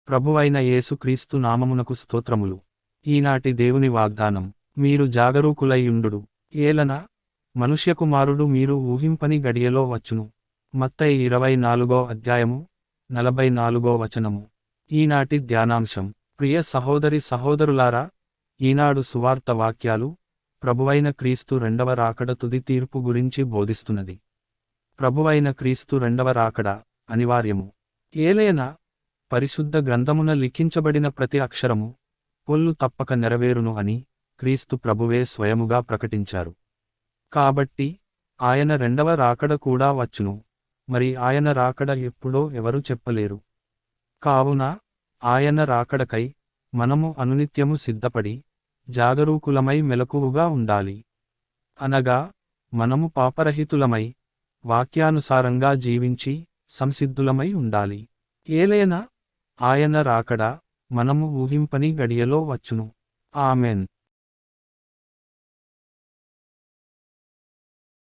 ప్రభువైన యేసు క్రీస్తు నామమునకు స్తోత్రములు. ఈనాటి దేవుని వాగ్దానం, మీరు జాగరూకులై యుండుడు. ఏలన మనుష్యకుమారుడు మీరు ఊహింపని గడియలో వచ్చును. మత్తయి 24వ అధ్యాయము 44వ వచనము. ఈనాటి ధ్యానాంశం, ప్రియ సహోదరి సహోదరులారా, ఈనాడు సువార్త వాక్యాలు ప్రభువైన క్రీస్తు రెండవ రాకడ తుది తీర్పు గురించి బోధిస్తున్నది. ప్రభువైన క్రీస్తు రెండవ రాకడ అనివార్యము. ఏలయనా పరిశుద్ధ గ్రంథమున లిఖించబడిన ప్రతి అక్షరము పొల్లు తప్పక నెరవేరును అని క్రీస్తు ప్రభువే స్వయముగా ప్రకటించారు. కాబట్టి ఆయన రెండవ రాకడ కూడా వచ్చును. మరి ఆయన రాకడ ఎప్పుడో ఎవరు చెప్పలేరు. కావున ఆయన రాకడకై మనము అనునిత్యము సిద్ధపడి జాగరూకులమై మెలకువగా ఉండాలి. అనగా మనము పాపరహితులమై వాక్యానుసారంగా జీవించి సంసిద్ధులమై ఉండాలి. ఏలయనా ఆయన రాకడ మనము ఊహింపని గడియలో వచ్చును. ఆమెన్.